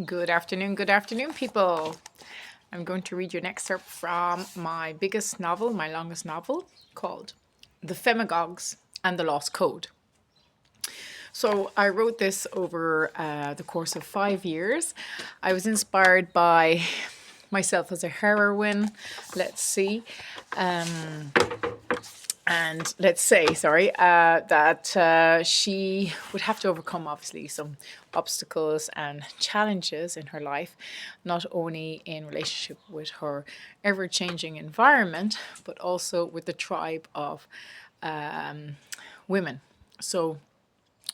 Good afternoon, people. I'm going to read you an excerpt from my biggest novel, my longest novel, called The Femagogs and the Lost Code. So I wrote this over the course of 5 years. I was inspired by myself as a heroine. Let's see. And let's say, that she would have to overcome, obviously, some obstacles and challenges in her life, not only in relationship with her ever-changing environment, but also with the tribe of women. So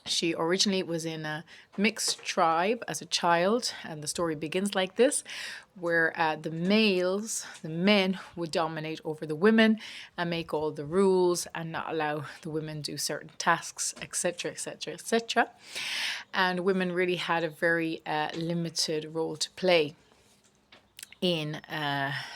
she originally was in a mixed tribe as a child, and the story begins like this, where the men, would dominate over the women and make all the rules and not allow the women do certain tasks, etc., etc., etc. And women really had a very limited role to play in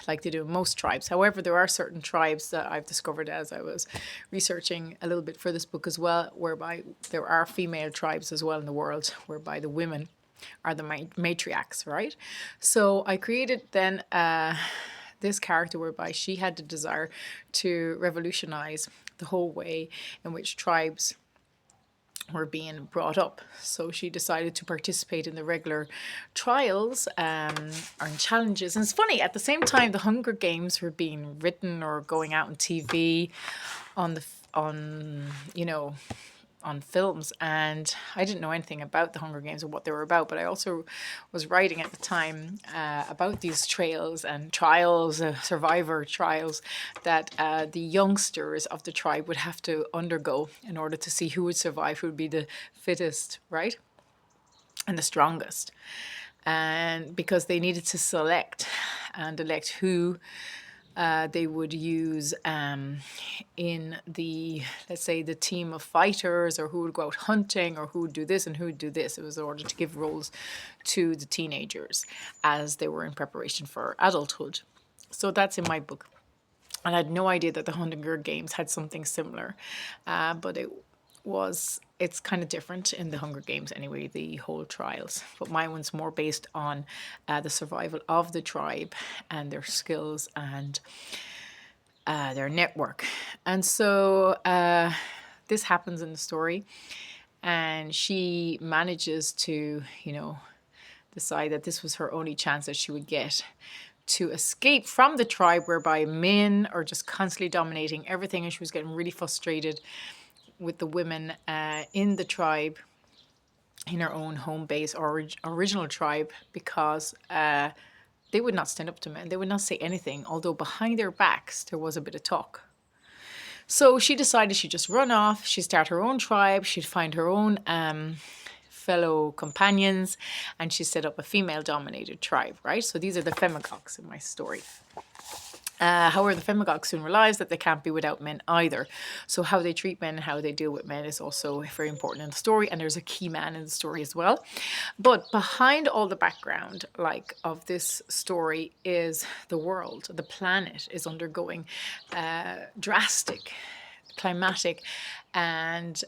like they do in most tribes. However, there are certain tribes that I've discovered as I was researching a little bit for this book as well, whereby there are female tribes as well in the world, whereby the women are the matriarchs, right? So I created then this character whereby she had the desire to revolutionize the whole way in which tribes were being brought up. So she decided to participate in the regular trials and challenges. And it's funny, at the same time, the Hunger Games were being written or going out on TV, on films, and I didn't know anything about the Hunger Games or what they were about, but I also was writing at the time about these trials, survivor trials, that the youngsters of the tribe would have to undergo in order to see who would survive, who would be the fittest, right? And the strongest. And because they needed to select and elect who they would use in the, let's say, the team of fighters, or who would go out hunting, or who would do this and who would do this. It was in order to give roles to the teenagers as they were in preparation for adulthood. So that's in my book. And I had no idea that the Hunger Games had something similar, but it's kind of different in the Hunger Games anyway, the whole trials. But my one's more based on the survival of the tribe and their skills and their network. And so this happens in the story, and she manages to, decide that this was her only chance that she would get to escape from the tribe, whereby men are just constantly dominating everything, and she was getting really frustrated with the women in the tribe, in her own home base or original tribe, because they would not stand up to men. They would not say anything, although behind their backs there was a bit of talk. So she decided she'd just run off, she'd start her own tribe, she'd find her own fellow companions, and she set up a female-dominated tribe, right? So these are the Femagogs in my story. However, the Femagogs soon realize that they can't be without men either. So how they treat men and how they deal with men is also very important in the story, and there's a key man in the story as well. But behind all the background, of this story, is the world. The planet is undergoing drastic climatic and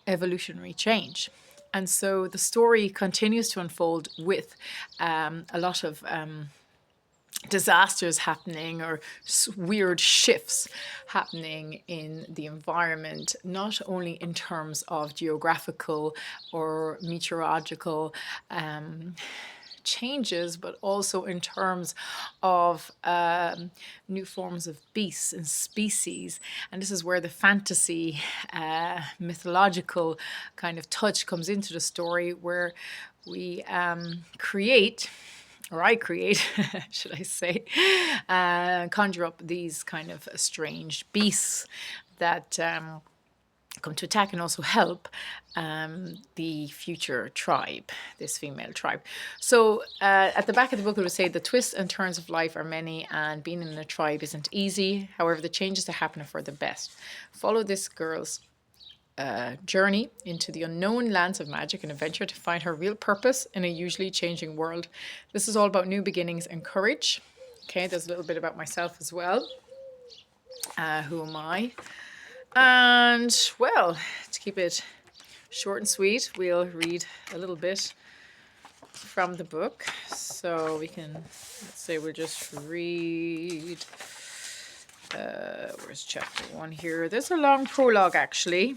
evolutionary change. And so the story continues to unfold with a lot of disasters happening, or weird shifts happening in the environment, not only in terms of geographical or meteorological changes, but also in terms of new forms of beasts and species. And this is where the fantasy, mythological kind of touch comes into the story, where we create, or I create, should I say, conjure up these kind of strange beasts that come to attack and also help the future tribe, this female tribe. So at the back of the book, it would say the twists and turns of life are many, and being in a tribe isn't easy. However, the changes are happening for the best. Follow this girl's journey into the unknown lands of magic and adventure to find her real purpose in a usually changing world. This is all about new beginnings and courage. Okay, there's a little bit about myself as well. Who am I? And, well, to keep it short and sweet, we'll read a little bit from the book. So we can, let's say we'll just read, where's chapter 1 here? There's a long prologue actually.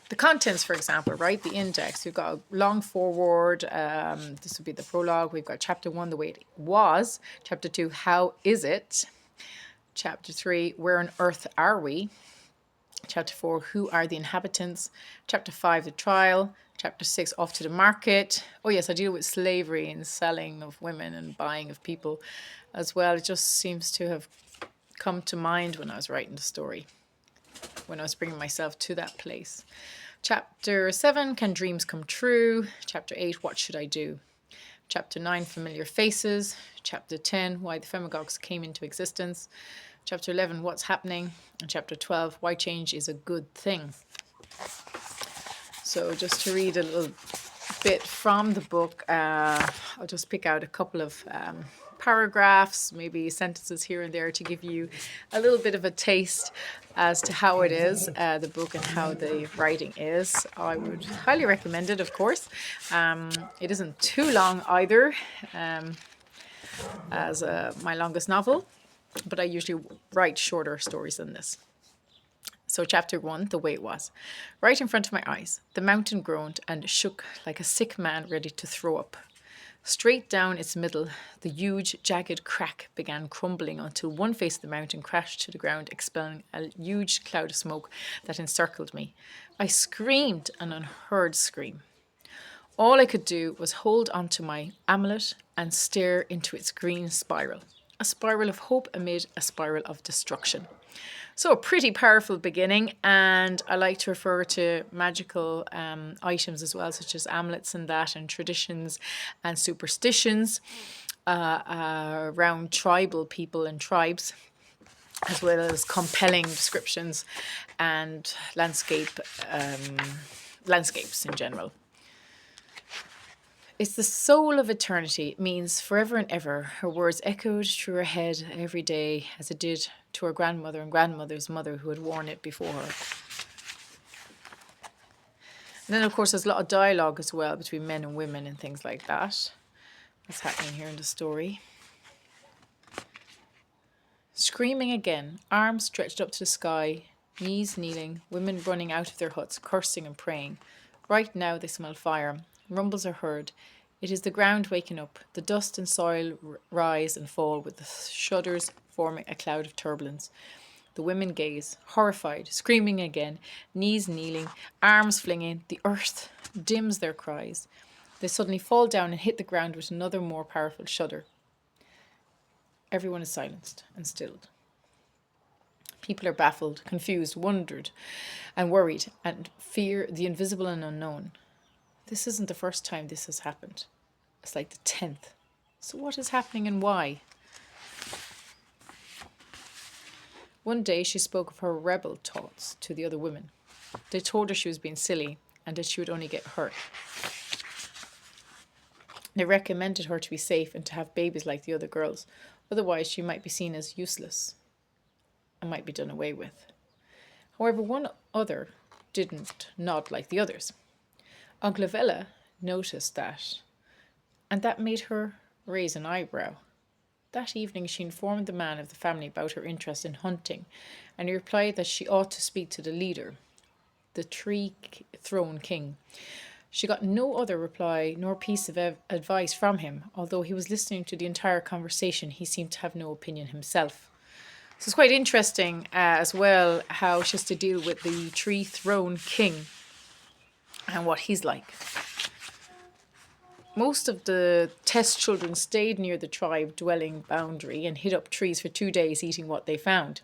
The contents, for example, right? The index. We've got a long foreword. This would be the prologue. We've got chapter 1, the way it was. Chapter 2, how is it? Chapter 3, where on earth are we? Chapter 4, who are the inhabitants? Chapter 5, the trial. Chapter 6, off to the market. Oh yes, I deal with slavery and selling of women and buying of people as well. It just seems to have come to mind when I was writing the story, when I was bringing myself to that place. Chapter 7, can dreams come true? Chapter 8, what should I do? Chapter 9, familiar faces. Chapter 10, why the Femagogs came into existence. Chapter 11, what's happening? And chapter 12, why change is a good thing. So just to read a little bit from the book, I'll just pick out a couple of paragraphs, maybe sentences here and there to give you a little bit of a taste as to how it is, the book, and how the writing is. I would highly recommend it, of course. It isn't too long either, as my longest novel, but I usually write shorter stories than this. So chapter 1, the way it was. Right in front of my eyes, the mountain groaned and shook like a sick man ready to throw up. Straight down its middle, the huge, jagged crack began crumbling until one face of the mountain crashed to the ground, expelling a huge cloud of smoke that encircled me. I screamed an unheard scream. All I could do was hold onto my amulet and stare into its green spiral. A spiral of hope amid a spiral of destruction. So a pretty powerful beginning, and I like to refer to magical items as well, such as amulets and that, and traditions and superstitions around tribal people and tribes, as well as compelling descriptions and landscapes in general. It's the soul of eternity. It means forever and ever. Her words echoed through her head every day, as it did to her grandmother and grandmother's mother who had worn it before her. And then, of course, there's a lot of dialogue as well between men and women and things like that. What's happening here in the story? Screaming again, arms stretched up to the sky, knees kneeling, women running out of their huts, cursing and praying. Right now they smell fire. Rumbles are heard. It is the ground waking up. The dust and soil rise and fall with the shudders forming a cloud of turbulence. The women gaze, horrified, screaming again, knees kneeling, arms flinging. The earth dims their cries. They suddenly fall down and hit the ground with another more powerful shudder. Everyone is silenced and stilled. People are baffled, confused, wondered, and worried, and fear the invisible and unknown. This isn't the first time this has happened. It's like the 10th. So what is happening and why? One day she spoke of her rebel thoughts to the other women. They told her she was being silly and that she would only get hurt. They recommended her to be safe and to have babies like the other girls. Otherwise she might be seen as useless and might be done away with. However, one other didn't nod like the others. Aglavella noticed that, and that made her raise an eyebrow. That evening she informed the man of the family about her interest in hunting, and he replied that she ought to speak to the leader, the tree-thrown king. She got no other reply nor piece of advice from him. Although he was listening to the entire conversation, he seemed to have no opinion himself. So it's quite interesting as well how she has to deal with the tree-thrown king and what he's like. Most of the test children stayed near the tribe dwelling boundary and hid up trees for 2 days, eating what they found.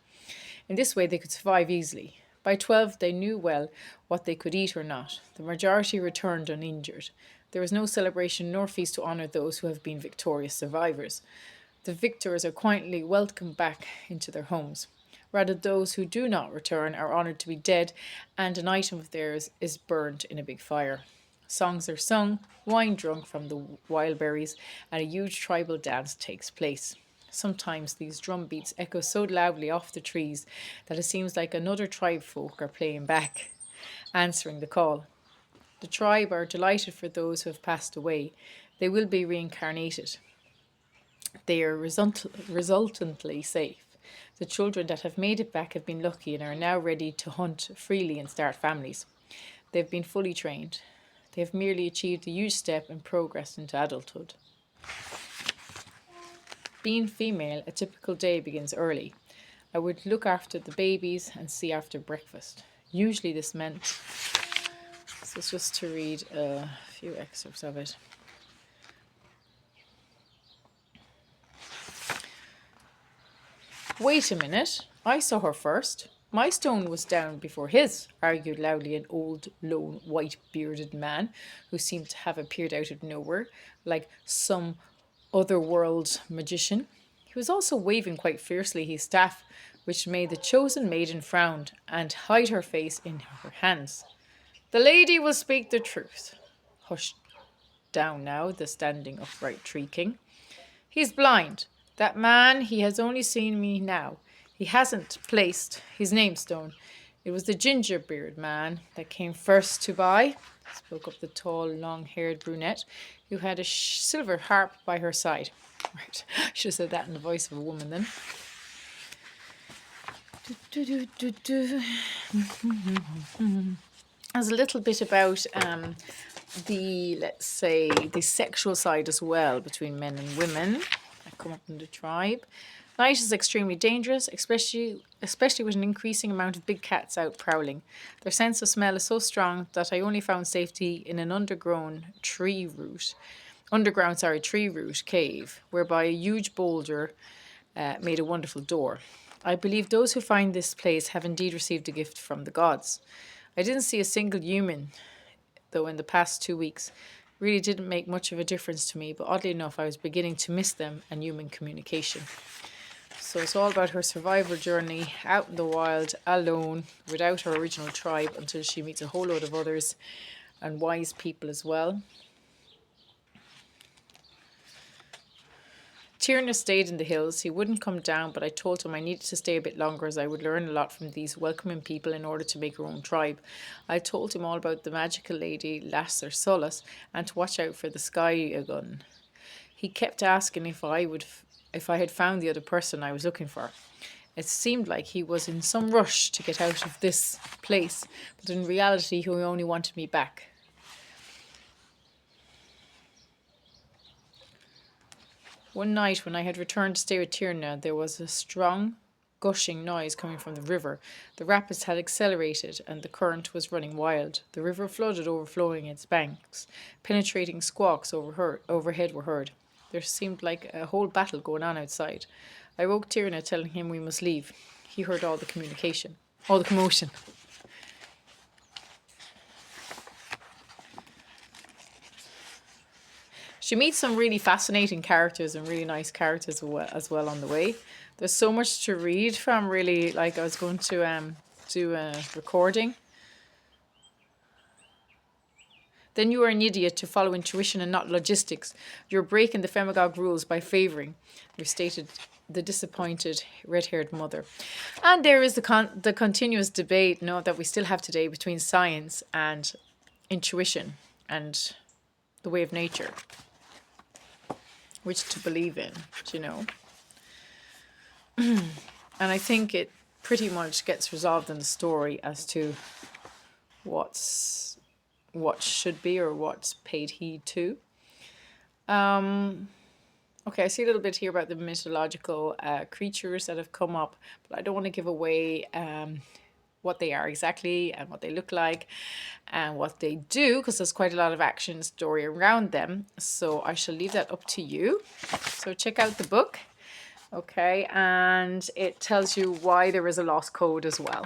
In this way they could survive easily. By 12 they knew well what they could eat or not. The majority returned uninjured. There was no celebration nor feast to honour those who have been victorious survivors. The victors are quietly welcomed back into their homes. Rather, those who do not return are honoured to be dead, and an item of theirs is burnt in a big fire. Songs are sung, wine drunk from the wild berries, and a huge tribal dance takes place. Sometimes these drum beats echo so loudly off the trees that it seems like another tribe folk are playing back, answering the call. The tribe are delighted for those who have passed away. They will be reincarnated. They are resultantly safe. The children that have made it back have been lucky and are now ready to hunt freely and start families. They have been fully trained. They have merely achieved a huge step in progress into adulthood. Being female, a typical day begins early. I would look after the babies and see after breakfast. Usually this meant... So it's just to read a few excerpts of it. Wait a minute, I saw her first. My stone was down before his, argued loudly an old, lone, white-bearded man who seemed to have appeared out of nowhere, like some otherworld magician. He was also waving quite fiercely his staff, which made the chosen maiden frown and hide her face in her hands. The lady will speak the truth. Hushed down now, the standing upright tree king. He's blind. That man, he has only seen me now. He hasn't placed his namestone. It was the ginger-beard man that came first to buy, spoke up the tall, long-haired brunette, who had a silver harp by her side. Right, I should have said that in the voice of a woman then. There's a little bit about let's say, the sexual side as well between men and women that come up in the tribe. Night is extremely dangerous, especially with an increasing amount of big cats out prowling. Their sense of smell is so strong that I only found safety in an underground tree root cave, whereby a huge boulder made a wonderful door. I believe those who find this place have indeed received a gift from the gods. I didn't see a single human, though, in the past 2 weeks. Really didn't make much of a difference to me, but oddly enough, I was beginning to miss them and human communication. So it's all about her survival journey out in the wild, alone, without her original tribe, until she meets a whole load of others and wise people as well. Tierna stayed in the hills. He wouldn't come down, but I told him I needed to stay a bit longer as I would learn a lot from these welcoming people in order to make her own tribe. I told him all about the magical lady Lasser Solas and to watch out for the sky gun. He kept asking if I had found the other person I was looking for. It seemed like he was in some rush to get out of this place, but in reality he only wanted me back. One night when I had returned to stay with Tierna, there was a strong, gushing noise coming from the river. The rapids had accelerated and the current was running wild. The river flooded, overflowing its banks. Penetrating squawks overhead were heard. There seemed like a whole battle going on outside. I woke Tierna, telling him we must leave. He heard all the commotion. She meets some really fascinating characters and really nice characters as well on the way. There's so much to read from, really. Like, I was going to do a recording. Then you are an idiot to follow intuition and not logistics. You're breaking the Femagog rules by favouring, restated the disappointed red-haired mother. And there is the continuous debate that we still have today between science and intuition and the way of nature. Which to believe in, And I think it pretty much gets resolved in the story as to what should be or what's paid heed to. Okay, I see a little bit here about the mythological creatures that have come up, but I don't want to give away what they are exactly and what they look like and what they do, because there's quite a lot of action story around them. So I shall leave that up to you. So check out the book. Okay, and it tells you why there is a lost code as well.